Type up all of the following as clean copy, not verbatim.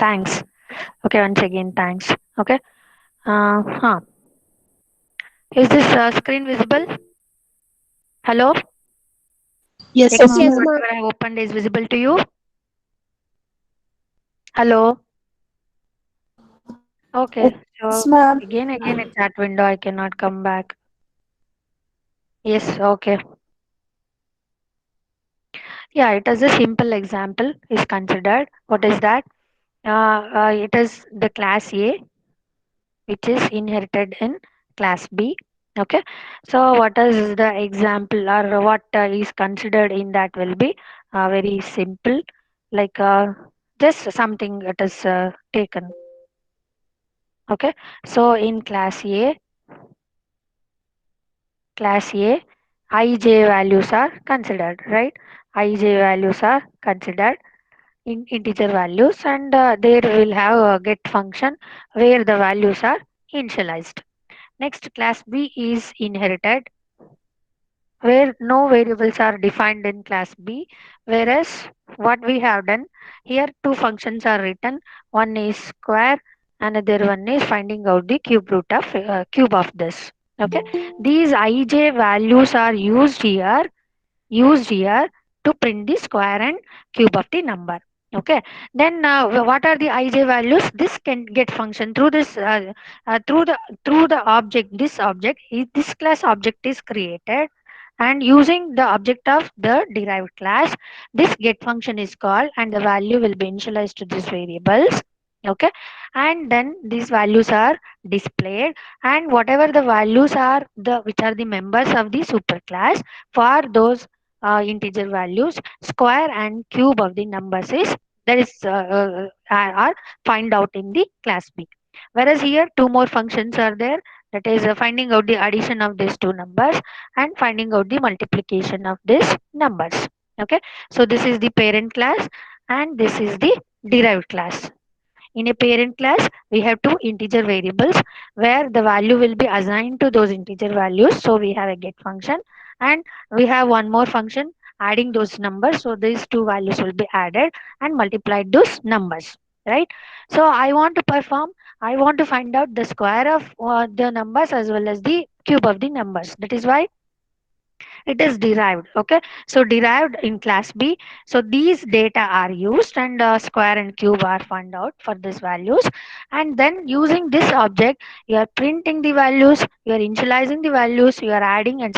Thanks. Okay, once again, thanks. Okay. Huh. Is this screen visible? Hello? Yes, X, ma'am. Yes, ma'am. whatever I opened is visible to you? Hello? Okay. Yes, So ma'am. again a chat window. I cannot come back. Yes. Okay. Yeah, it is a simple example is considered. What is that? It is the class A which is inherited in class B. Okay, so what is the example or what is considered in that will be very simple, like just something that is taken. Okay, so in class A, ij values are considered, right? Ij values are considered in integer values, and there will have a get function where the values are initialized. Next, class B is inherited where no variables are defined in class B, whereas what we have done here, two functions are written. One is square, another one is finding out the cube of this. Okay, these ij values are used here to print the square and cube of the number. Okay, then what are the ij values? This can get function through this through the object. This class object is created, and using the object of the derived class, this get function is called, and the value will be initialized to these variables. Okay, and then these values are displayed, and whatever the values are, the which are the members of the superclass, for those integer values, square and cube of the numbers is that is are find out in the class B. Whereas here two more functions are there, that is finding out the addition of these two numbers and finding out the multiplication of these numbers. Okay, so this is the parent class and this is the derived class. In a parent class, we have two integer variables where the value will be assigned to those integer values. So we have a get function, and we have one more function adding those numbers. So these two values will be added and multiplied those numbers. Right. So I want to find out the square of the numbers as well as the cube of the numbers. That is why it is derived. Okay, so derived in class B. So these data are used, and square and cube are found out for these values, and then using this object you are printing the values, you are initializing the values, you are adding and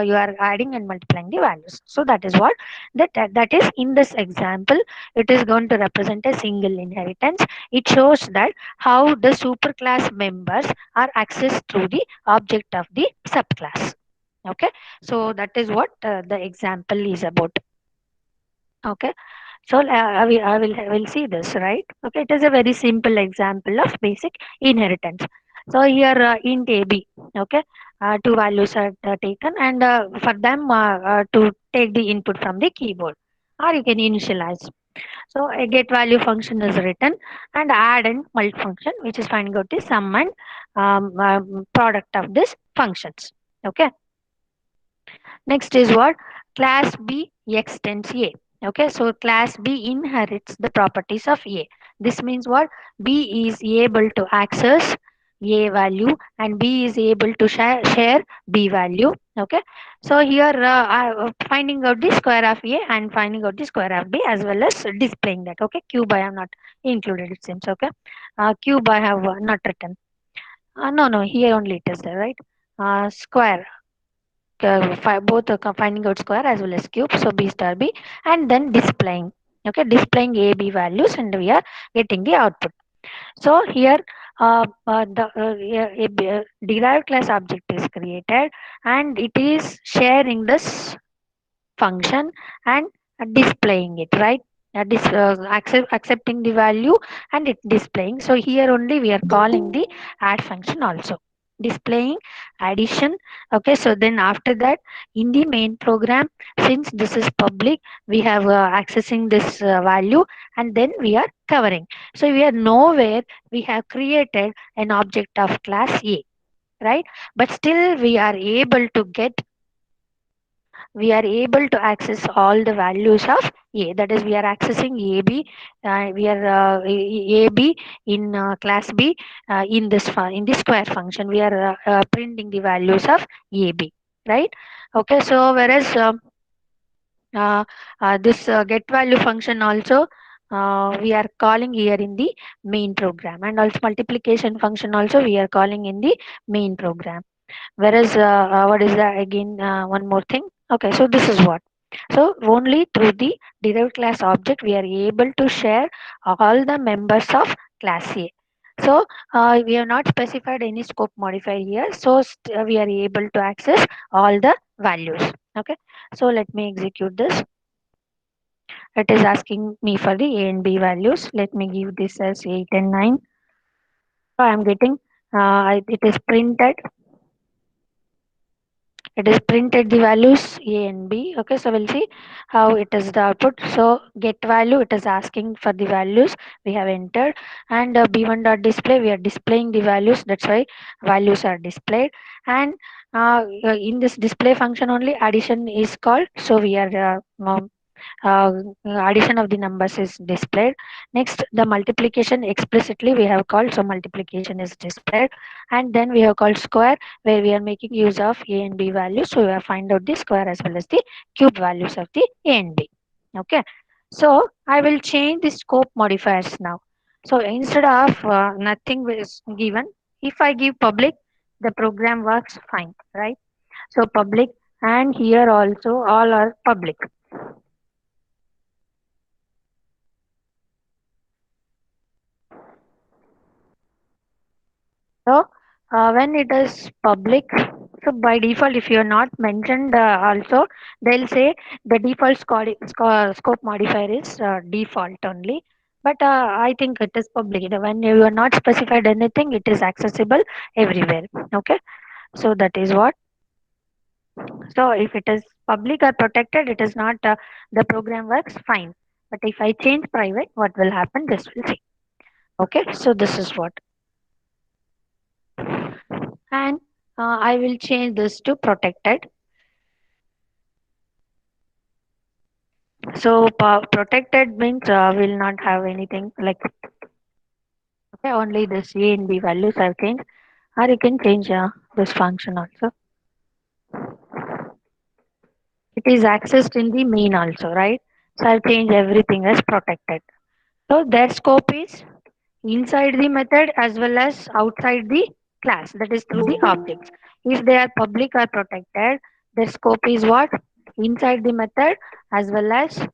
you are adding and multiplying the values. So that is what that is in this example. It is going to represent a single inheritance. It shows that how the superclass members are accessed through the object of the subclass. Okay, so that is what the example is about. Okay, so I will see this, right. Okay, it is a very simple example of basic inheritance. So here int ab. Okay, two values are taken, and for them to take the input from the keyboard, or you can initialize. So a get value function is written, and add and multi function which is finding out the sum and product of these functions. Okay, next is what? Class B extends A. Okay, so class B inherits the properties of A. This means what? B is able to access A value, and B is able to share B value. Okay, so here finding out the square of A and finding out the square of B as well as displaying that. Okay, cube I have not included, it seems. Okay, cube I have not written. No, here only it is there, right? Square, both finding out square as well as cube, so b star b, and then displaying. Okay, displaying a b values, and we are getting the output. So here a derived class object is created, and it is sharing this function and displaying it, right. Accepting the value and it displaying. So here only we are calling the add function also, displaying addition. Okay, so then after that, in the main program, since this is public, we have accessing this value, and then we are covering. So we are nowhere we have created an object of class A, right, but still we are able to get we are able to access all the values of A. That is, we are accessing AB. We are AB in class B in this square function. We are printing the values of AB, right? Okay. So whereas uh, this get value function also we are calling here in the main program, and also multiplication function also we are calling in the main program. Whereas what is that again, one more thing. Okay, so this is what. So only through the derived class object we are able to share all the members of class A. So we have not specified any scope modifier here, so we are able to access all the values. Okay, so let me execute this. It is asking me for the A and B values. Let me give this as 8 and 9. So I am getting, it is printed. It is printed the values A and B. Okay, so we'll see how it is the output. So get value, it is asking for the values we have entered, and B1 dot display, we are displaying the values. That's why values are displayed. And in this display function only addition is called. So we are uh, addition of the numbers is displayed. Next, the multiplication explicitly we have called, so multiplication is displayed. And then we have called square, where we are making use of A and B values, so we have find out the square as well as the cube values of the A and B. Okay, so I will change the scope modifiers now. So instead of nothing is given, if I give public, the program works fine, right? So public, and here also all are public. So when it is public, so by default, if you are not mentioned also, they'll say the default scope modifier is default only. But I think it is public. When you are not specified anything, it is accessible everywhere. Okay, so that is what. So if it is public or protected, it is not the program works fine. But if I change private, what will happen? This will see. Okay, so this is what. And I will change this to protected. So protected means will not have anything like, okay, only this A and B values I've changed, or you can change this function also. It is accessed in the main also, right? So I've changed everything as protected. So their scope is inside the method as well as outside the class, that is through the objects. If they are public or protected, their scope is what? Inside the method as well as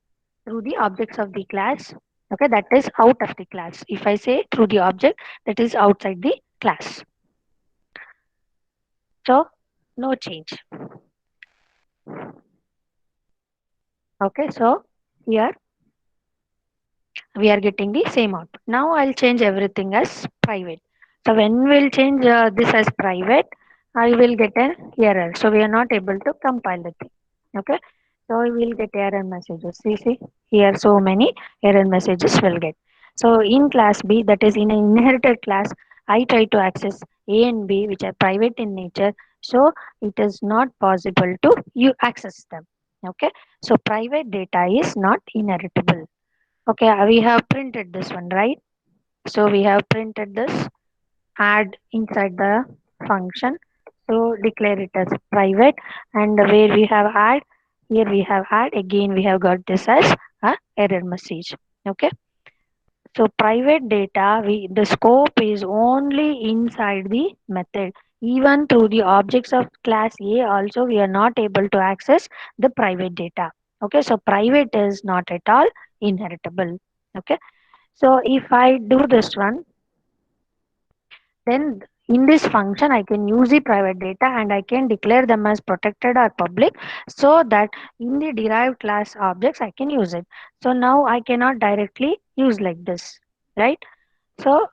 through the objects of the class. Okay, that is out of the class. If I say through the object, that is outside the class. So no change. Okay, so here we are getting the same output. Now I'll change everything as private. So when we'll change this as private, I will get an error. So we are not able to compile the thing. Okay. So we will get error messages. See, here so many error messages will get. So in class B, that is in an inherited class, I try to access A and B, which are private in nature. So it is not possible to you access them. Okay. So private data is not inheritable. Okay, we have printed this one, right? So we have printed this, add inside the function. So declare it as private, and where we have add, here we have add, again we have got this as a error message. Okay. So private data, the scope is only inside the method. Even through the objects of class A also we are not able to access the private data. Okay, so private is not at all inheritable. Okay. So if I do this one, then in this function I can use the private data and I can declare them as protected or public, so that in the derived class objects I can use it. So now I cannot directly use like this, right? So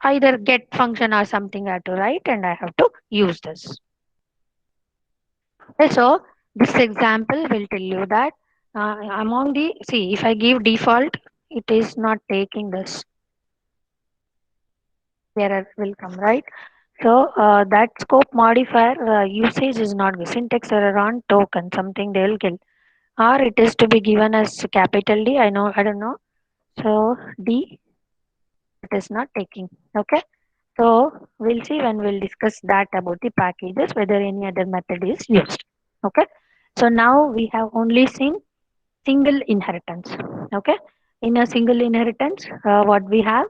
either get function or something I have to write and I have to use this. Okay, so this example will tell you that among the, see, if I give default, it is not taking this, error will come, right? So that scope modifier usage is not syntax error on token, something they will kill. Or it is to be given as capital D. I don't know. So D, it is not taking. Okay. So we'll see when we'll discuss that about the packages, whether any other method is used. Okay. So now we have only seen single inheritance. Okay. In a single inheritance, what we have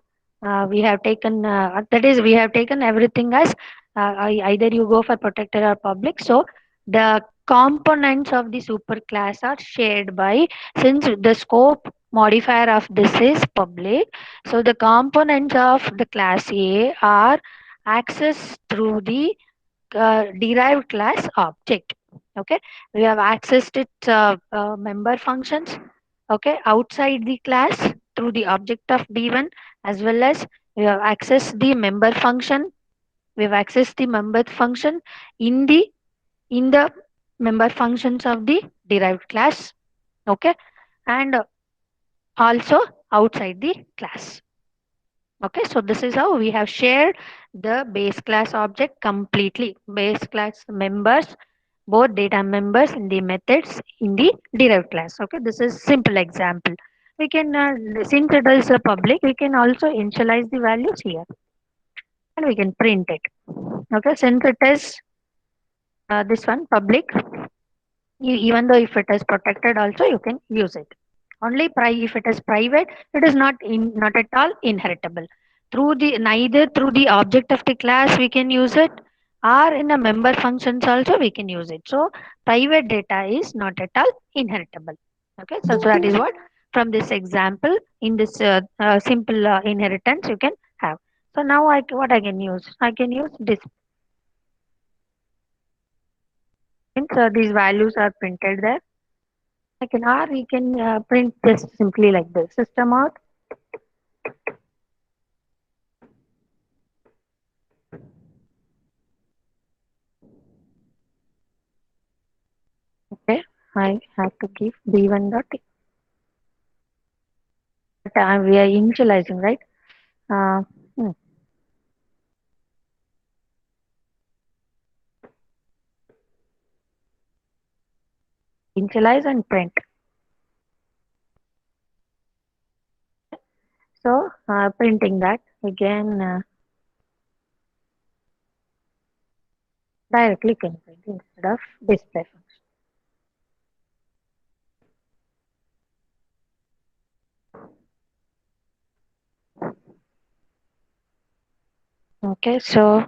taken, that is, we have taken everything as either you go for protected or public. So the components of the superclass are shared by, since the scope modifier of this is public, so the components of the class A are accessed through the derived class object. Okay, we have accessed its member functions, okay, outside the class through the object of d1, as well as we have accessed the member function, we have accessed the member function in the member functions of the derived class. Okay, and also outside the class. Okay, so this is how we have shared the base class object completely. Base class members, both data members in the methods in the derived class. Okay, this is simple example. We can, since it is a public, we can also initialize the values here and we can print it. Okay, since it is this one public, even though if it is protected also you can use it. Only if it is private, it is not at all inheritable. Through the neither through the object of the class we can use it, or in a member functions also we can use it. So private data is not at all inheritable. Okay, so that is what from this example in this simple inheritance you can have. So now what I can use? I can use this. Since these values are printed there, I can, or we can print this simply like this. System out. Okay, I have to give b1 dot. But we are initializing, right? Uh, hmm, initialize and print. So printing that again, directly can print instead of display function. Okay, so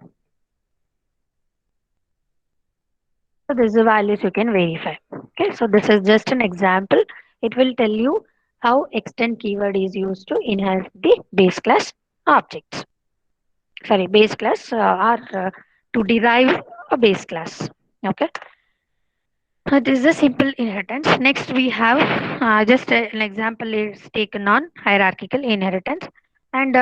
this is the values you can verify. Okay, so this is just an example. It will tell you how extend keyword is used to inherit the base class objects. Sorry, base class or to derive a base class. Okay, this is a simple inheritance. Next we have just an example is taken on hierarchical inheritance, and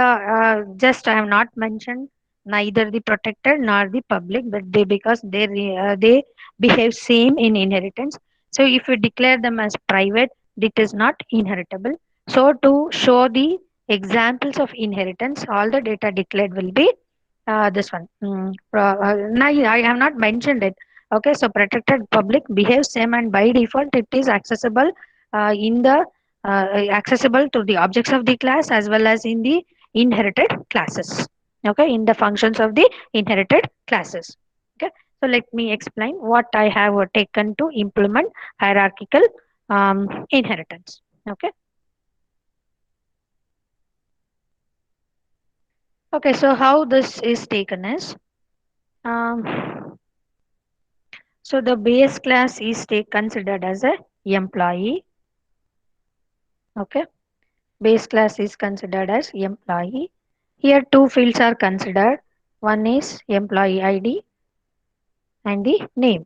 just I have not mentioned neither the protected nor the public, but they, because they behave same in inheritance. So if we declare them as private, it is not inheritable. So to show the examples of inheritance, all the data declared will be this one. No, I have not mentioned it. Okay, so protected public behaves same, and by default it is accessible in the accessible to the objects of the class as well as in the inherited classes. Okay, in the functions of the inherited classes. Okay, so let me explain what I have taken to implement hierarchical inheritance. Okay. Okay, so how this is taken is, um, so the base class is considered as a employee. Okay, base class is considered as employee. Here two fields are considered. One is employee ID and the name.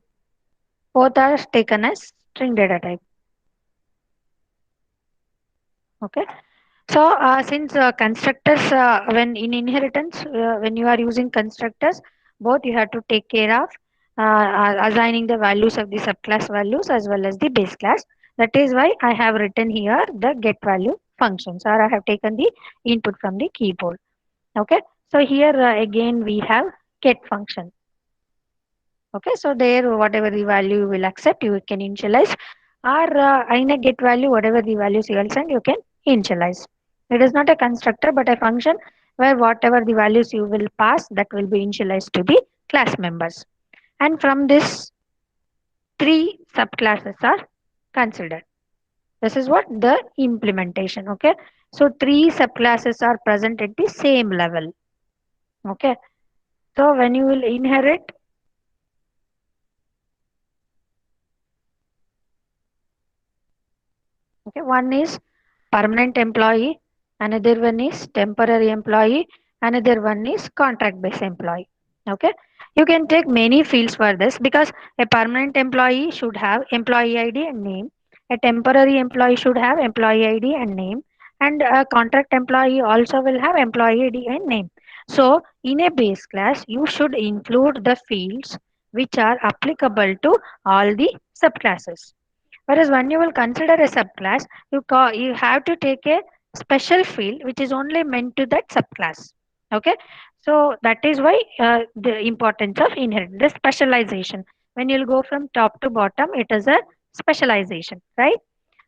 Both are taken as string data type. Okay. So since constructors, when you are using constructors, both you have to take care of assigning the values of the subclass values as well as the base class. That is why I have written here the get value functions, or I have taken the input from the keyboard. Okay. So here again we have get function. Okay, so there whatever the value you will accept, you can initialize, or in a get value, whatever the values you will send, you can initialize. It is not a constructor but a function where whatever the values you will pass, that will be initialized to the class members. And from this, three subclasses are considered. This is what the implementation. Okay, so three subclasses are present at the same level. Okay, so when you will inherit, okay, one is permanent employee, another one is temporary employee, another one is contract based employee. Okay, you can take many fields for this because a permanent employee should have employee ID and name, a temporary employee should have employee ID and name, and a contract employee also will have employee ID and name. So in a base class you should include the fields which are applicable to all the subclasses. Whereas when you will consider a subclass, you have to take a special field which is only meant to that subclass. Okay, so that is why the importance of inherit the specialization. When you'll go from top to bottom, it is a specialization, right?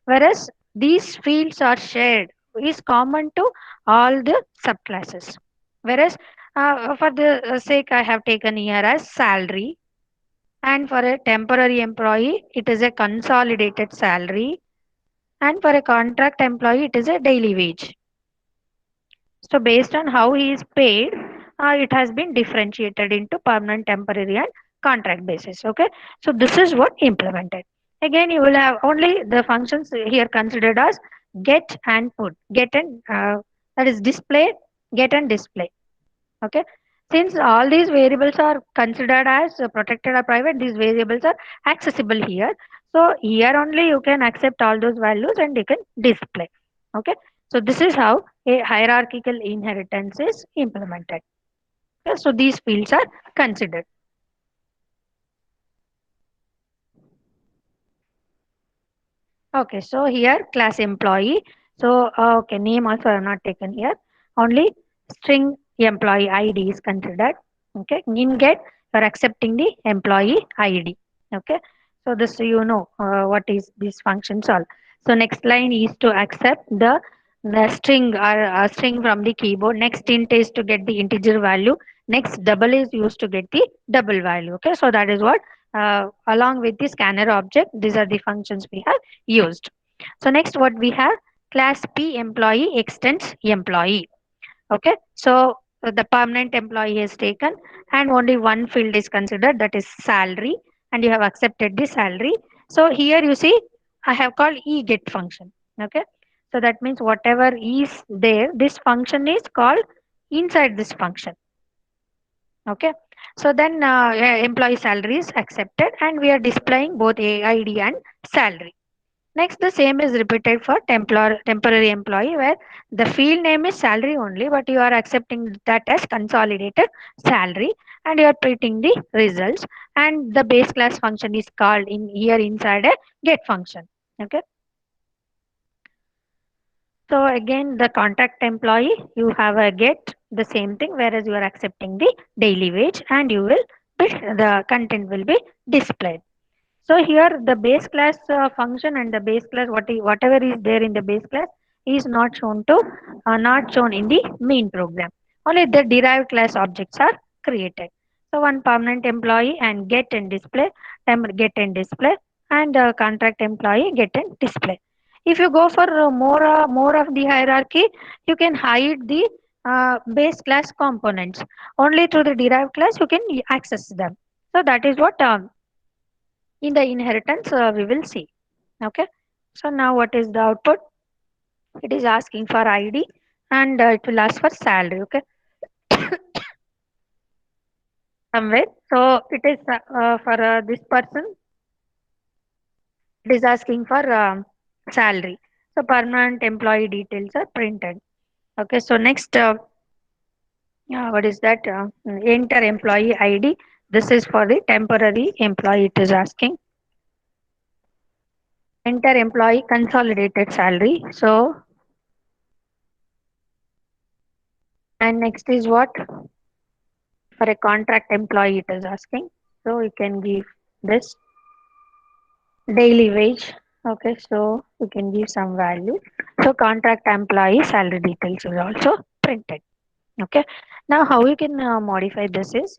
Whereas these fields are shared, is common to all the subclasses. Whereas for the sake I have taken here as salary, and for a temporary employee, it is a consolidated salary. And for a contract employee, it is a daily wage. So based on how he is paid, it has been differentiated into permanent, temporary, and contract basis. Okay. So this is what implemented. Again, you will have only the functions here considered as get and put. Get and that is display, get and display. Okay, since all these variables are considered as protected or private, these variables are accessible here. So here only you can accept all those values and you can display. Okay, so this is how a hierarchical inheritance is implemented. Okay, so these fields are considered. Okay, so here class employee. So okay, name also I have not taken here. Only string employee ID is considered. Okay, in get you are accepting the employee ID. Okay, so this what is these functions all. So next line is to accept the string or string from the keyboard. Next int is to get the integer value. Next double is used to get the double value. Okay, so that is what along with the scanner object. These are the functions we have used. So next what we have, class P employee extends employee. Okay, so the permanent employee is taken and only one field is considered, that is salary, and you have accepted the salary. So here you see I have called e get function. Okay, so that means whatever is there, this function is called inside this function. Okay, so then employee salary is accepted and we are displaying both AID and salary. Next, the same is repeated for temporary employee where the field name is salary only, but you are accepting that as consolidated salary and you are printing the results, and the base class function is called in here inside a get function. Okay. So again, the contract employee, you have a get the same thing, whereas you are accepting the daily wage and you will the content will be displayed. So here the base class function and the base class whatever is there in the base class is not shown in the main program. Only the derived class objects are created. So one permanent employee and get and display, get and display, and contract employee get and display. If you go for more of the hierarchy, you can hide the base class components. Only through the derived class you can access them. So that is what in the inheritance we will see. Okay, so now what is the output? It is asking for ID and it will ask for salary. Okay, somewhere. So it is for this person, it is asking for salary. So permanent employee details are printed. Okay, so next what is that, enter employee ID. This is for the temporary employee, it is asking enter employee consolidated salary. So and next is what, For a contract employee, it is asking. So you can give this daily wage. Okay, so you can give some value. So contract employee salary details is also printed. Okay, now how you can modify this is,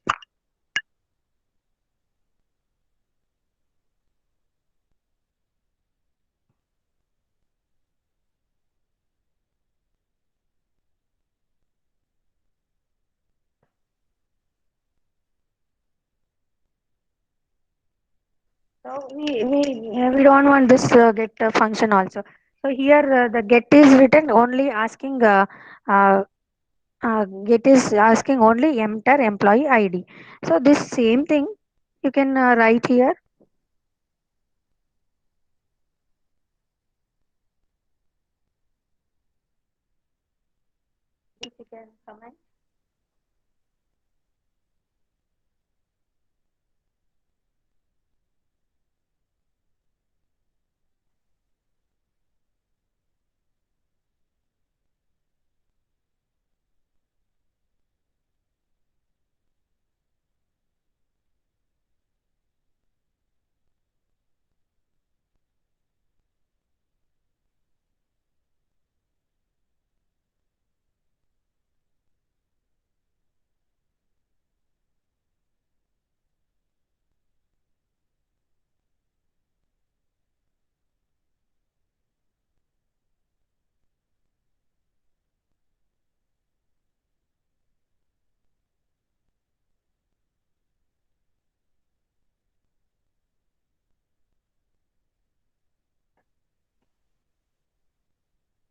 so we don't want this get function also. So here the get is written only asking uh, get is asking only enter employee ID. So this same thing you can write here. If you can comment.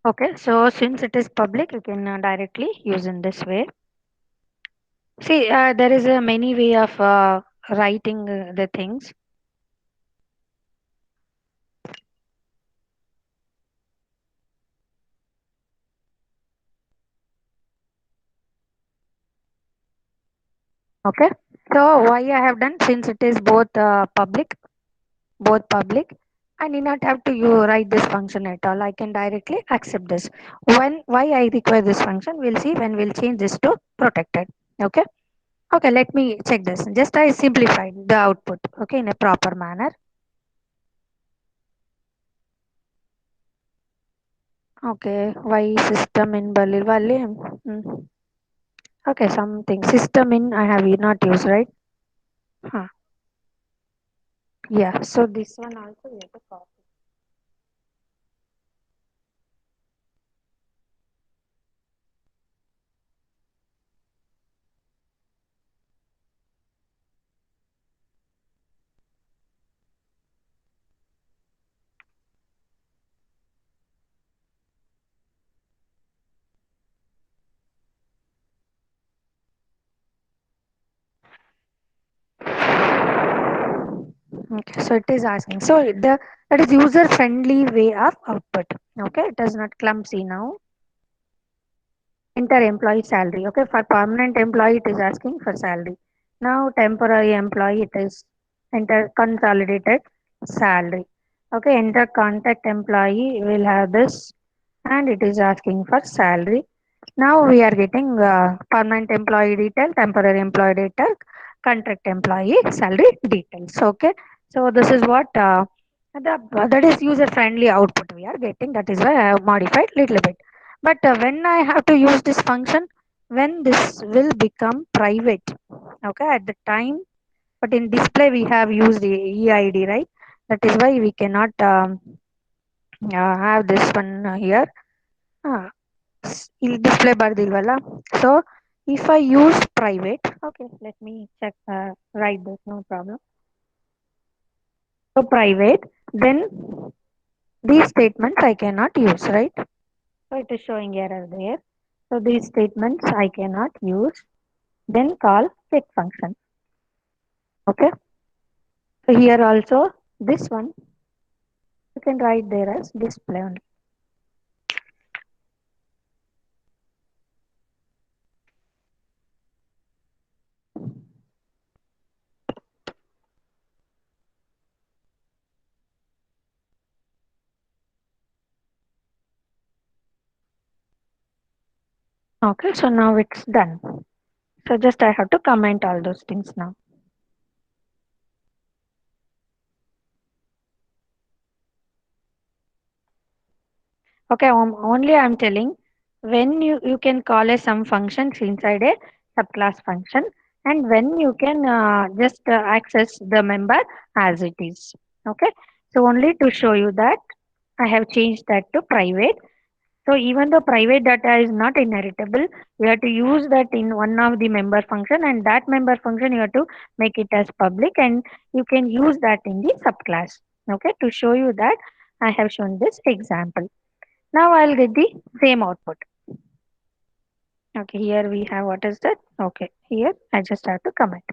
Okay, so since it is public, you can directly use in this way. See, there is a many way of writing the things. Okay, so why I have done, since it is both public, I need not have to you write this function at all. I can directly accept this. When why I require this function, we'll see when we'll change this to protected. Okay. Okay, let me check this. Just I simplified the output. Okay, in a proper manner. Okay, why system in Balil Valley? Okay, something system in I have not used, right? Huh. Yeah, so this one also we have to copy. Okay, so it is asking. So the that is user friendly way of output. Okay, it is not clumsy now. Enter employee salary. Okay, for permanent employee, it is asking for salary. Now, temporary employee, it is enter consolidated salary. Okay, enter contact employee will have this, and it is asking for salary. Now we are getting permanent employee detail, temporary employee detail, contract employee salary details. Okay, so this is what that is user friendly output we are getting. That is why I have modified little bit. But when I have to use this function, when this will become private, okay, at the time, but in display we have used the EID, right? That is why we cannot have this one here. Ah, ಇಲ್ಲಿ display ಬರ್ದಿಲ್ವಲ್ಲ. So if I use private, okay, let me check, write this, no problem. So private, then these statements I cannot use, right? So it is showing error there. So these statements I cannot use. Then call check function. Okay. So here also this one you can write there as display only. Okay. So now it's done. So just I have to comment all those things now. Okay, only I'm telling when you can call a some functions inside a subclass function, and when you can just access the member as it is. Okay, so only to show you that I have changed that to private. So even though private data is not inheritable, you have to use that in one of the member function, and that member function you have to make it as public, and you can use that in the subclass. Okay, to show you that I have shown this example. Now I'll get the same output. Okay, here we have what is that? Okay, here I just have to comment.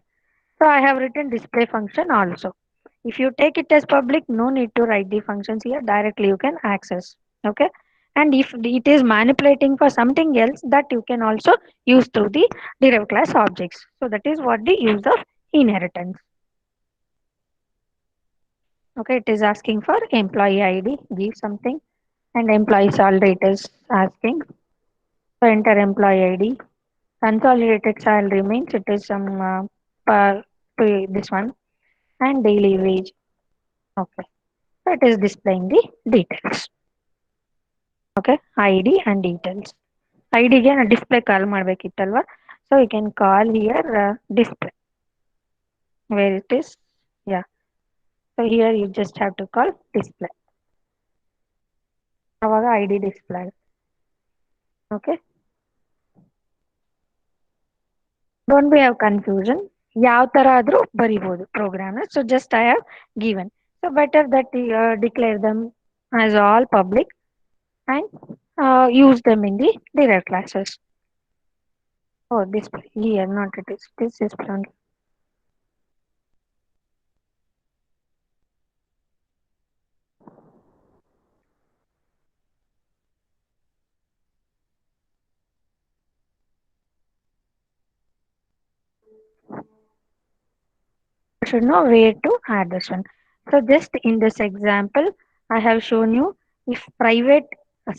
So I have written display function also. If you take it as public, no need to write the functions here. Directly you can access. Okay. And if it is manipulating for something else, that you can also use through the derived class objects. So that is what the use of inheritance. Okay, it is asking for employee ID, give something, and employee salary it is asking. So enter employee ID. Consolidated salary means it is some per this one, and daily wage. Okay. So it is displaying the details. Okay, ID and details. ID ಗೆ display call ಮಾಡಬೇಕಿತ್ತಲ್ವಾ? So you can call here display where it is. Yeah. So here you just have to call display. ಅವಾಗ ID display. Okay. Don't be have confusion. ಯಾವ ತರ ಆದ್ರೂ ಬರಿಬಹುದು program. So just I have given. So better that declare them as all public and use them in the derived classes. Oh, display here, not it is. This is only. Should know where to add this one. So just in this example, I have shown you if private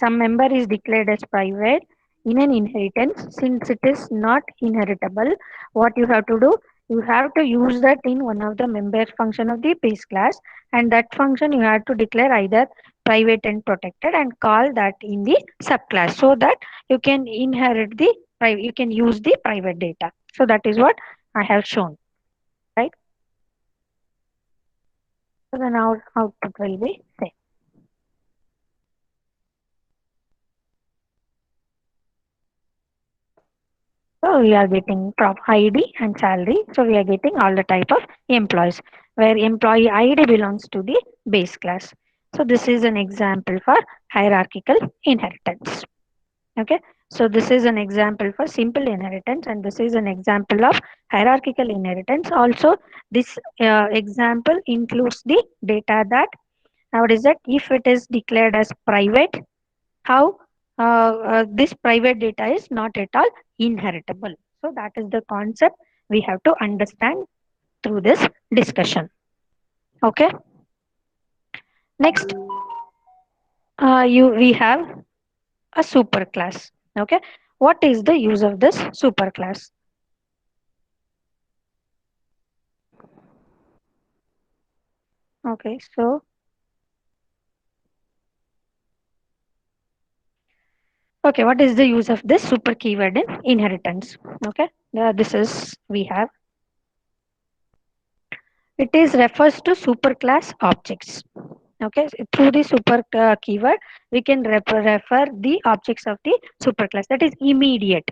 some member is declared as private in an inheritance, since it is not inheritable, what you have to do, you have to use that in one of the member function of the base class, and that function you have to declare either private and protected and call that in the subclass so that you can inherit the private, you can use the private data. So that is what I have shown, right? So then our output will be same. So we are getting prop ID and salary. So we are getting all the type of employees where employee ID belongs to the base class. So this is an example for hierarchical inheritance. Okay. So this is an example for simple inheritance, and this is an example of hierarchical inheritance. Also, this example includes the data that what is that if it is declared as private, how this private data is not at all inheritable. So that is the concept we have to understand through this discussion. Okay. Next, you we have a super class. Okay. What is the use of this super class? Okay. So okay, what is the use of this super keyword in inheritance? Okay. This is we have. It is refers to superclass objects. Okay, so through the super keyword, we can refer the objects of the superclass. That is immediate.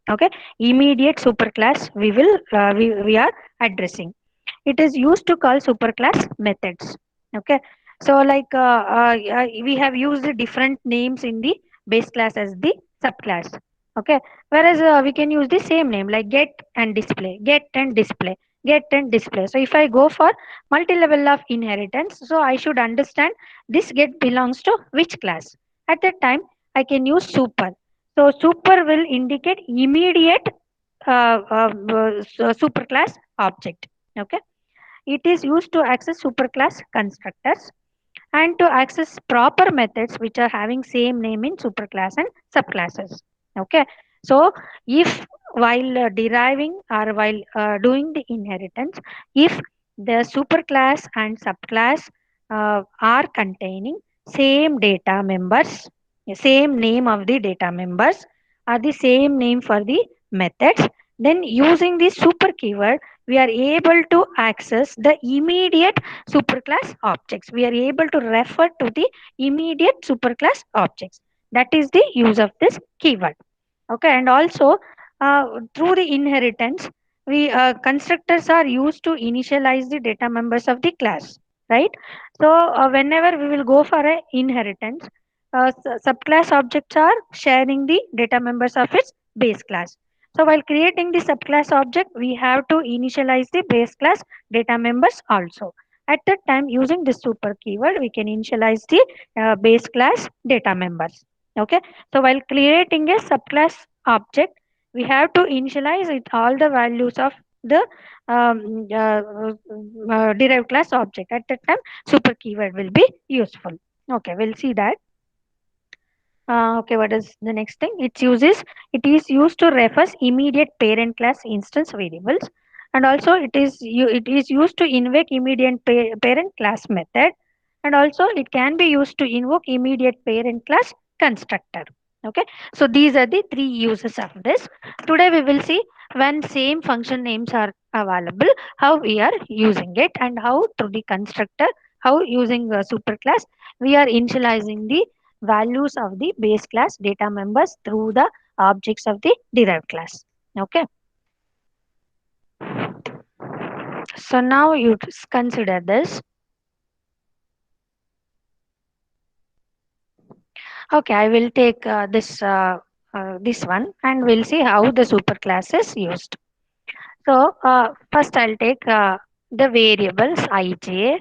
Okay, immediate superclass we are addressing. It is used to call superclass methods. Okay, so like we have used the different names in the base class as the subclass. Okay, whereas we can use the same name like get and display, get and display, get and display. So if I go for multi-level of inheritance, so I should understand this get belongs to which class. At that time, I can use super. So super will indicate immediate superclass object. Okay, it is used to access superclass constructors and to access proper methods which are having same name in superclass and subclasses. Okay, So if while deriving or while doing the inheritance, if the superclass and subclass are containing same data members, same name of the data members, or the same name for the methods, then using the super keyword, we are able to access the immediate superclass objects. We are able to refer to the immediate superclass objects. That is the use of this keyword. Okay, and also through the inheritance, we constructors are used to initialize the data members of the class, right? So whenever we will go for a inheritance, subclass objects are sharing the data members of its base class. So while creating the subclass object, we have to initialize the base class data members also. At that time, using this super keyword, we can initialize the base class data members. Okay, so while creating a subclass object, we have to initialize it all the values of the derived class object. At that time, super keyword will be useful. Okay, we'll see that. Okay, what is the next thing? It is used to reference immediate parent class instance variables, and also it is used to invoke immediate parent class method, and also it can be used to invoke immediate parent class constructor. Okay, so these are the three uses of this. Today we will see when same function names are available, how we are using it, and how through the constructor, how using superclass we are initializing the values of the base class data members through the objects of the derived class. Okay, so now you consider this. Okay, I will take this one and we'll see how the superclass is used. So first I'll take the variables ij.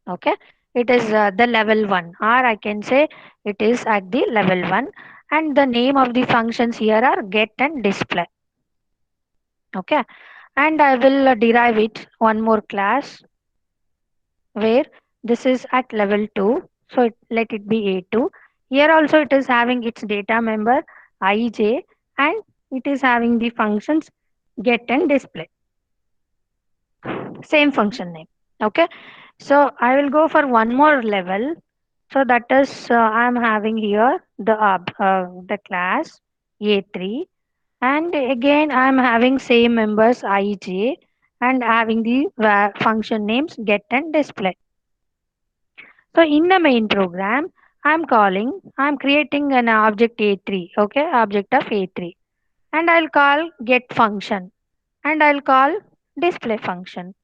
Okay, it is the level 1, or I can say it is at the level 1, and the name of the functions here are get and display. Okay, and I will derive it one more class where this is at level 2, so let it be A2. Here also it is having its data member ij, and it is having the functions get and display, same function name. Okay, so I will go for one more level. So that is I am having here the class A3, and again I am having same members ij, and having the function names get and display. So in the main program, I'm creating an object A3, okay, object of A3, and I'll call get function, and I'll call display function,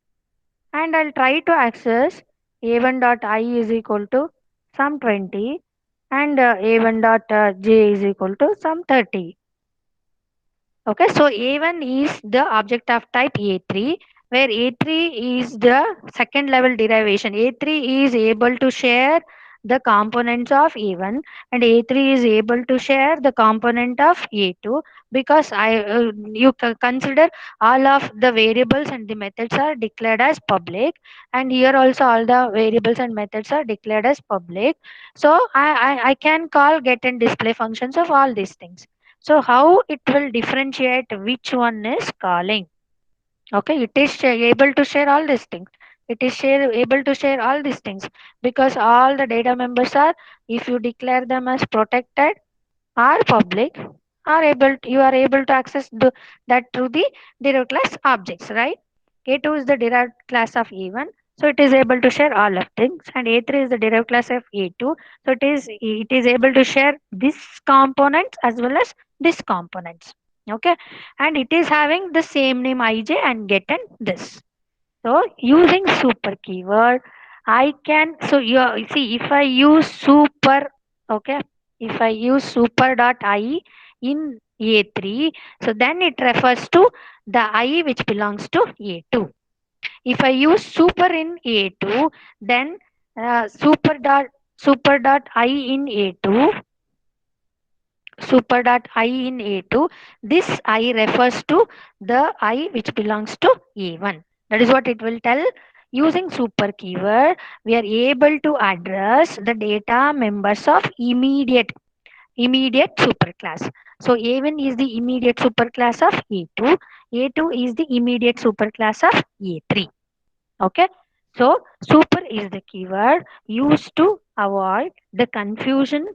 and I'll try to access a1 dot I is equal to some 20, and a1 dot j is equal to some 30. Okay, so A1 is the object of type A3, where A3 is the second level derivation. A3 is able to share the components of A1, and A3 is able to share the component of A2, because you consider all of the variables and the methods are declared as public, and here also all the variables and methods are declared as public. So I can call get and display functions of all these things. So how it will differentiate which one is calling? Okay, it is able to share all these things. It is able to share all these things because all the data members are, if you declare them as protected or public, are you are able to access that through the derived class objects, right? A2 is the derived class of A1, so it is able to share all of things, and A3 is the derived class of A2, so it is able to share this components as well as this components. Okay, and it is having the same name ij and get and this. So using super keyword, I can, so you see, if I use super, okay, if I use super dot I in A3, so then it refers to the I which belongs to A2. If I use super in A2, then super dot I in A2, super dot I in A2, this I refers to the I which belongs to A1. That is what it will tell. Using super keyword, we are able to address the data members of immediate superclass. So A1 is the immediate superclass of A2. A2 is the immediate superclass of A3. Okay. So super is the keyword used to avoid the confusion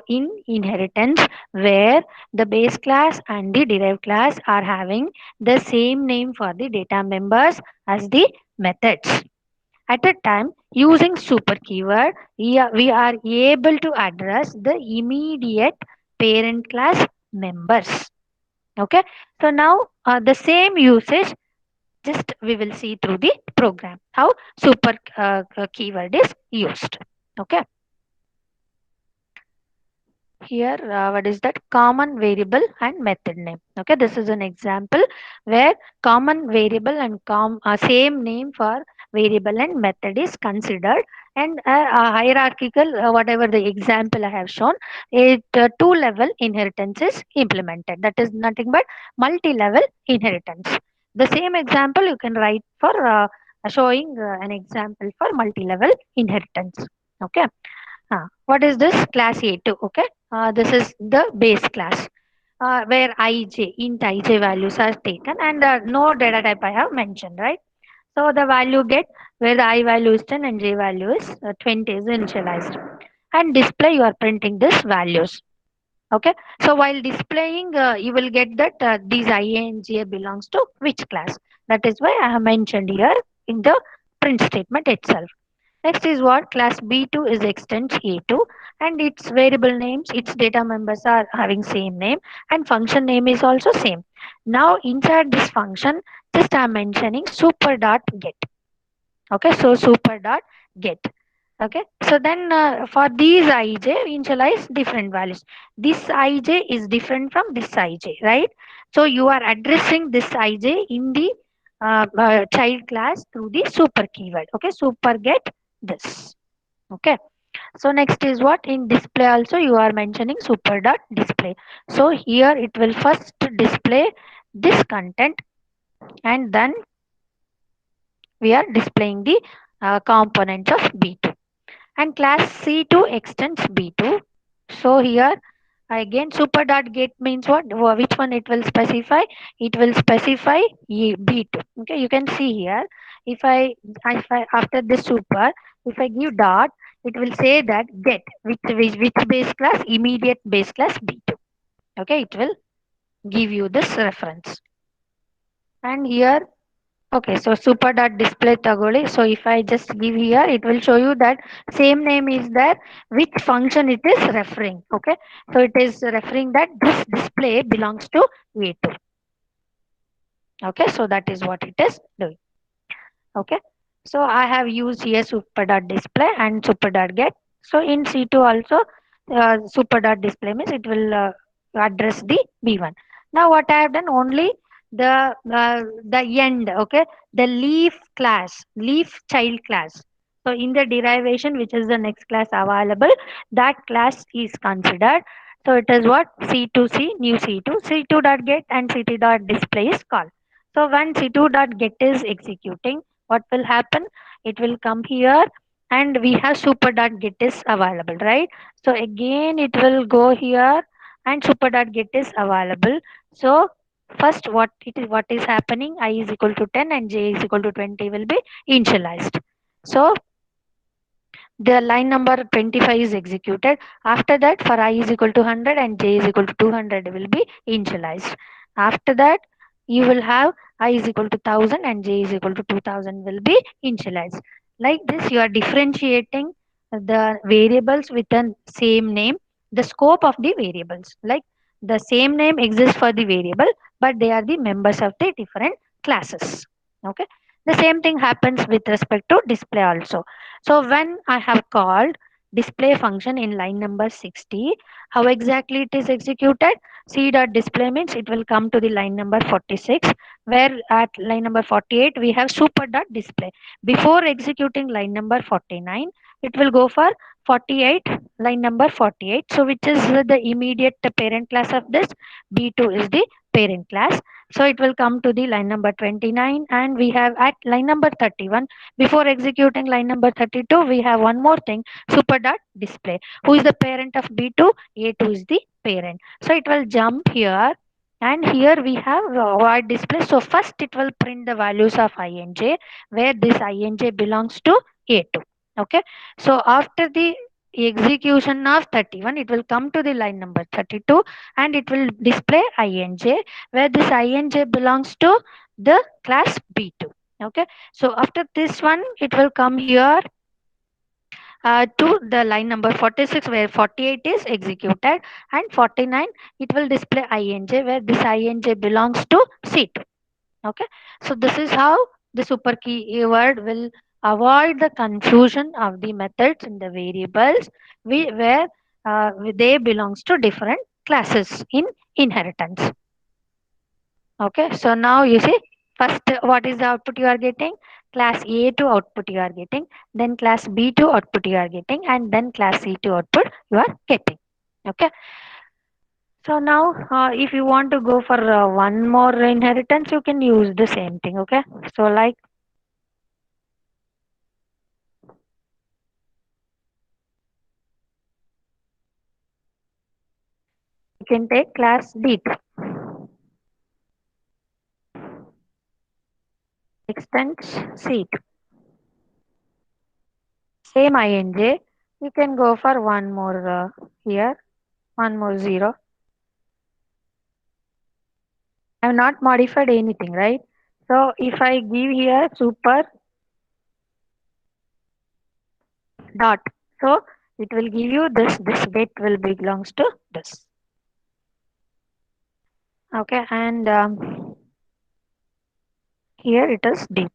in inheritance where the base class and the derived class are having the same name for the data members as the methods. At a time, using super keyword, we are able to address the immediate parent class members. Okay. So now the same usage, just we will see through the program how super keyword is used. Okay. Here what is that? Common variable and method name. Okay, this is an example where common variable and same name for variable and method is considered, and a hierarchical whatever the example I have shown, it two level inheritance is implemented. That is nothing but multi level inheritance. The same example you can write for showing an example for multi level inheritance. Okay. What is this? Class A2. Okay. This is the base class where int ij values are taken, and no data type I have mentioned, right? So the value get where the I value is 10 and j value is 20 is initialized. And display you are printing this values. Okay. So while displaying, you will get that these I and j belongs to which class. That is why I have mentioned here in the print statement itself. Next is what? Class B2 is extends A2 and its variable names, its data members are having same name and function name is also same. Now inside this function, just I am mentioning super dot get. Okay, so super dot get. Okay, so then for these ij, we initialize different values. This ij is different from this ij, right? So you are addressing this ij in the child class through the super keyword. Okay, super get this. Okay, so next is what? In display also you are mentioning super dot display. So here it will first display this content, and then we are displaying the components of B2. And class C2 extends B2. So here again super dot get means what? Which one it will specify? It will specify B2. Okay, you can see here. If I after this super, if I give dot, it will say that get which base class? Immediate base class B2. Okay, it will give you this reference. And here, okay, so super dot display tagoli. So if I just give here, it will show you that same name is there, which function it is referring. Okay, so it is referring that this display belongs to V2. Okay, so that is what it is doing. Okay, so I have used here super dot display and super dot get. So in C2 also super dot display means it will address the B1. Now what I have done, only the end. Okay, the leaf class, leaf child class. So in the derivation, which is the next class available, that class is considered. So it is what? C2c new C2 C2 dot get and C2 dot display is called. So when C2 dot get is executing, what will happen? It will come here, and we have super dot get is available, right? So again it will go here, and super dot get is available. So first what is happening? I is equal to 10 and j is equal to 20 will be initialized. So the line number 25 is executed. After that, for I is equal to 100 and j is equal to 200 will be initialized. After that, you will have I is equal to 1000 and j is equal to 2000 will be initialized. Like this, you are differentiating the variables with the same name, the scope of the variables. Like the same name exists for the variable, but they are the members of the different classes. Okay. The same thing happens with respect to display also. So when I have called display function in line number 60, how exactly it is executed? C dot display means it will come to the line number 46, where at line number 48 we have super dot display. Before executing line number 49, it will go for 48, line number 48. So which is the immediate parent class of this? B2 is the parent class. So it will come to the line number 29, and we have at line number 31. Before executing line number 32, we have one more thing, super dot display. Who is the parent of B2? A2 is the parent. So it will jump here, and here we have void display. So first it will print the values of ij, where this ij belongs to A2. Okay. So after the execution of 31, it will come to the line number 32, and it will display ij, where this ij belongs to the class B2. Okay. So after this one, it will come here to the line number 46, where 48 is executed, and 49 it will display ij, where this ij belongs to C2. Okay. So this is how the super keyword will avoid the confusion of the methods in the variables, where they belongs to different classes in inheritance. Okay. So now you see, first what is the output you are getting? Class A2 output you are getting, then class B2 output you are getting, and then class C2 output you are getting. Okay. So now, if you want to go for one more inheritance, you can use the same thing. Okay. So like you can take class D2, extends C2, same INJ. You can go for one more here, one more zero. I have not modified anything, right? So if I give here super dot, so it will give you this. This get will belongs to this. Okay, and here it is D2.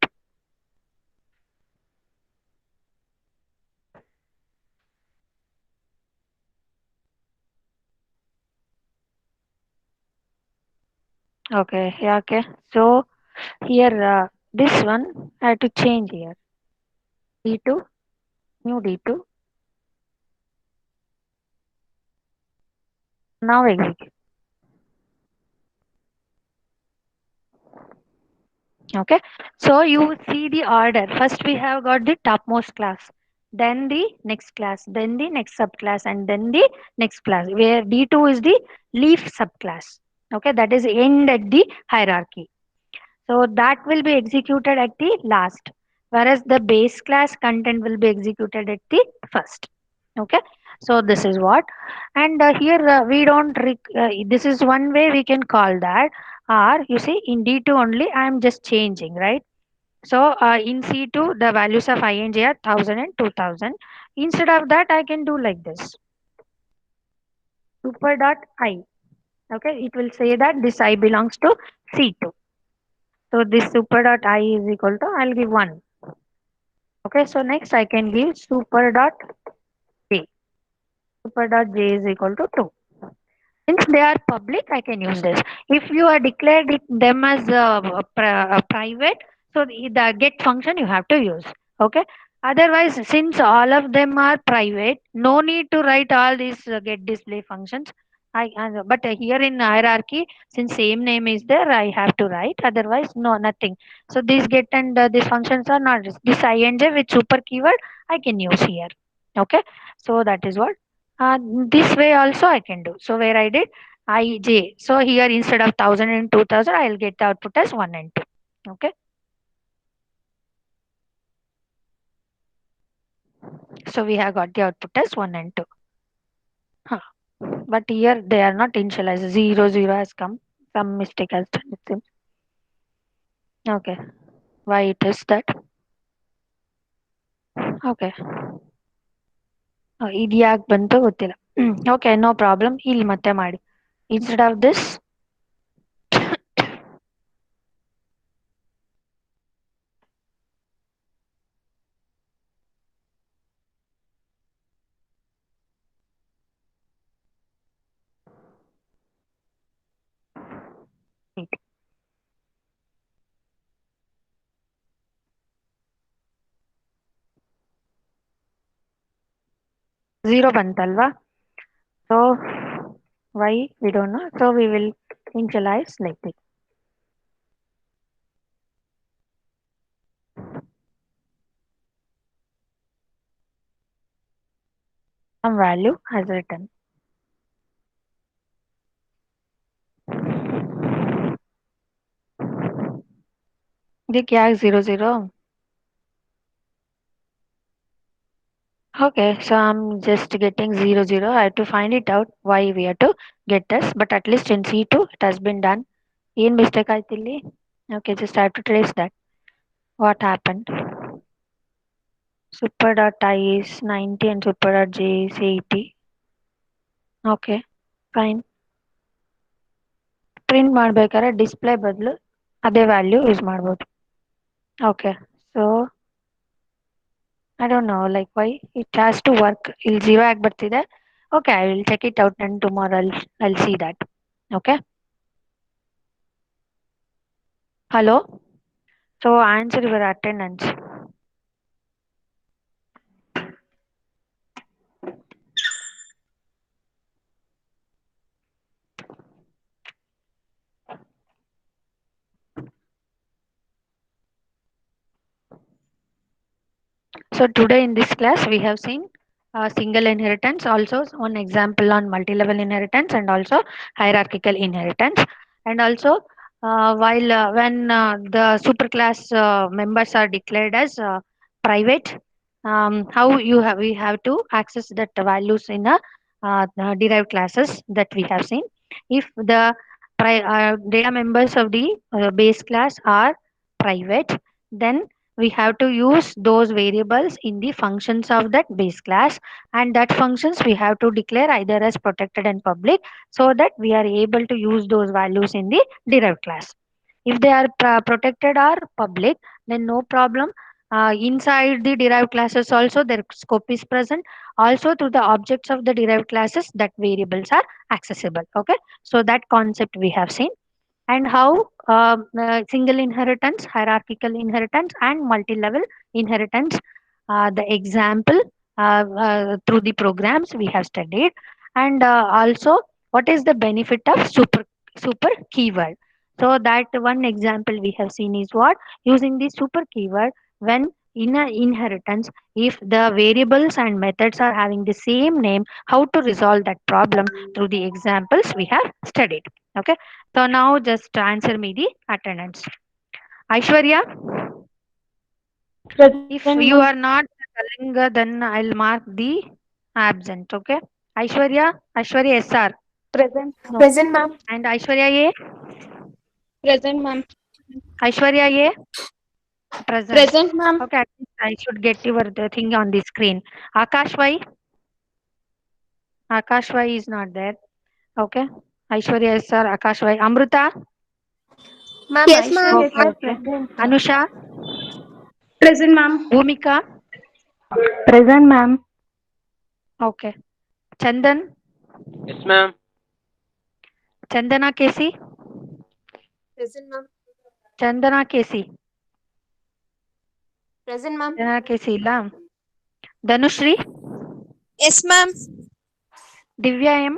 Okay, yeah, okay. So here, this one I have to change here. D2, new D2. Now execute. Okay. So you see the order. First we have got the topmost class, then the next class, then the next subclass, and then the next class. Where D2 is the leaf subclass. Okay, that is end at the hierarchy. So that will be executed at the last, whereas the base class content will be executed at the first. Okay, so this is what, and here we don't. This is one way we can call that. Or you see, in D2 only, I am just changing, right? So in C2, the values of ing are 1000 and 2000. Instead of that, I can do like this: super dot I. Okay, it will say that this I belongs to C2. So this super dot I is equal to, I'll give 1. Okay, so next I can give super dot j. Super dot j is equal to 2. Since they are public, I can use this. If you are declared them as private, so the get function you have to use. Okay. Otherwise, since all of them are private, no need to write all these get display functions. But here in hierarchy, since same name is there, I have to write. Otherwise, no, nothing. So these get and these functions are not this ing with super keyword I can use here. Okay. So that is what. This way also I can do. So where I did ij. So here instead of 1000 and 2000, I'll get the output as 1 and 2. Okay. So we have got the output as 1 and 2. Huh. But here they are not initialized. 0, 0 has come. Some mistake has done it seems. Okay. Why it is that? Okay. ಇದು ಯಾಕೆ ಬಂತು ಗೊತ್ತಿಲ್ಲ. Okay, no problem. ಇಲ್ಲಿ ಮತ್ತೆ ಮಾಡಿ. Instead of this, wait. 0 ಬಂತಲ್ವಾ? So why we don't know. So we will initialize like this. Some value as written. ये क्या है 00? Okay, so I'm just getting 00. I have to find it out why we have to get this, but at least in C2 it has been done. In mistake I tilli. Okay, just I have to trace that. What happened? Super dot I is 90 and super dot J is 80. Okay, fine. Print ಮಾಡ್ಬೇಕಾದ್ರೆ display ಬದಲು ಅದೇ value use ಮಾಡ್ಬೋದು. Okay, so I don't know like why it has to work. ಇಲ್ಲಿ 0 ಆಗಿ ಬರ್ತಿದೆ. Okay, I will check it out and tomorrow I'll see that. Okay. Hello. So answer your attendance. So today in this class we have seen single inheritance, also one example on multi-level inheritance and also hierarchical inheritance, and also while when the superclass members are declared as private, how we have to access that values in the derived classes that we have seen. If the data members of the base class are private, then we have to use those variables in the functions of that base class, and that functions we have to declare either as protected and public, so that we are able to use those values in the derived class. If they are protected or public, then no problem. Inside the derived classes also their scope is present. Also through the objects of the derived classes that variables are accessible. Okay, so that concept we have seen, and how single inheritance, hierarchical inheritance, and multi-level inheritance, the example through the programs we have studied, and also what is the benefit of super keyword. So that one example we have seen is what, using the super keyword when in a inheritance, if the variables and methods are having the same name, how to resolve that problem through the examples we have studied. Okay, so now just answer me the attendance. Aishwarya, if Present, you ma'am. are not telling, then I'll mark the absent. Okay. Aishwarya SR. Present. No. Present, ma'am. And Aishwarya A. Present, ma'am. Aishwarya A. Present. Present, ma'am. Okay. At least I should get your the thing on the screen. Akash Y. Akash Y is not there. Okay. Aishwarya SR. Akash Y. Amruta. Ma'am, Yes, ma'am. Aishwarya Okay. sir Okay. present. Anusha. Present, ma'am. Bhumika. Present, ma'am. Okay. Chandan. Yes, ma'am. Chandana Kesi. Present, ma'am. Chandana Kesi. Present, ma'am. Chandana Kesi ಇಲ್ಲ. Dhanushree. Yes, ma'am. Divya M.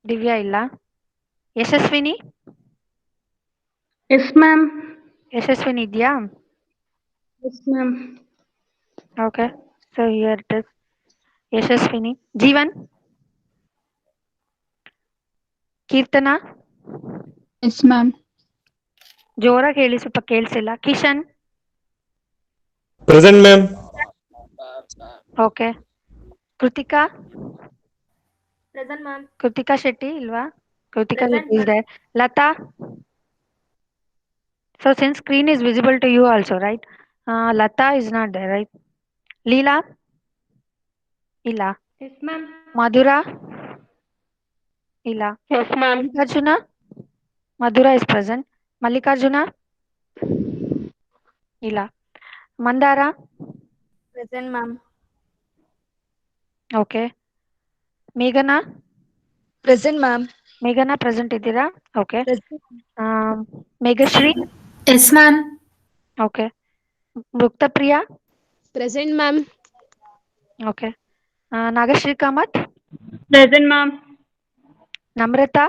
Divya ಇಲ್ಲ. Yashaswini. Yes, ma'am. Yashaswini ಇದೆಯಾ? Yes, ma'am. Okay, so here it is Yashaswini. Jeevan. Keerthana. Yes, ma'am. ಜೋರಾಗಿ ಹೇಳಿ, ಸ್ವಲ್ಪ ಕೇಳಿಸಿಲ್ಲ. Kishan. Present, ma'am. Okay. Krithika. Present, ma'am. Krithika Shetty ಇಲ್ವಾ? Krithika Present, Shetty is ma'am. there. Lata. So since screen is visible to you also, right? Lata is not there, right? Leela. ಇಲ್ಲ. Yes, ma'am. Madhura. ಇಲ್ಲ. Yes, ma'am. Mallikarjuna. Madhura is present. Mallikarjuna. ಇಲ್ಲ. Mandara. Present, ma'am. Okay. Meghana. Present, ma'am. Meghana present ಇದ್ದೀರಾ? Okay. Present. Meghashri. Yes, ma'am. Okay. Muktapriya. Present, ma'am. Okay. Nagashri Kamath. Present, ma'am. Namrata,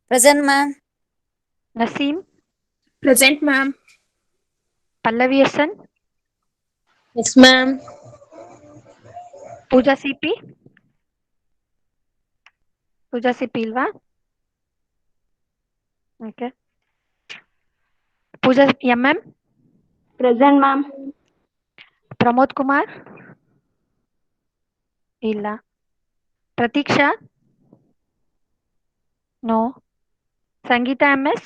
Present, ma'am. Naseem, Present, ma'am. Pallavi Hassan, Yes, ma'am. Pooja CP, Pooja CP ಇಲ್ವಾ? Okay. Pooja MM, Present, ma'am. Pramod Kumar, ಇಲ್ಲ. Pratiksha, no. Sangeeta MS,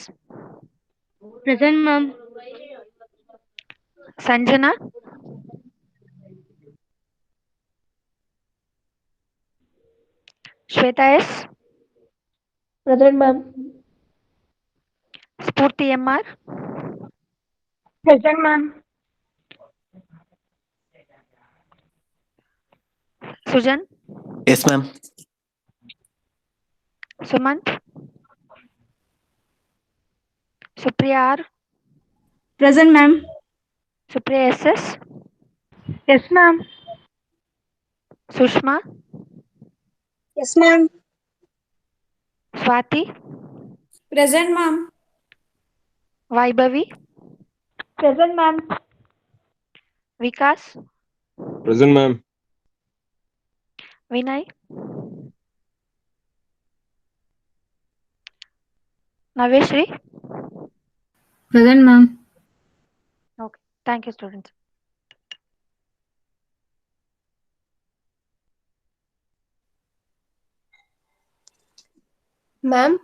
Present, ma'am. Sanjana, Shweta S, Present, ma'am. Spurti MR, Present, ma'am. Sujan, Yes, ma'am. Sumant, Supriya R, Present, ma'am. Supriya SS, Yes, ma'am. Sushma, Yes, ma'am. Swati, Present, ma'am. Vaibhavi, Present, ma'am. Vikas, Present, ma'am. Vinay, Naveshri. Present, ma'am. Okay. Thank you, students. Ma'am.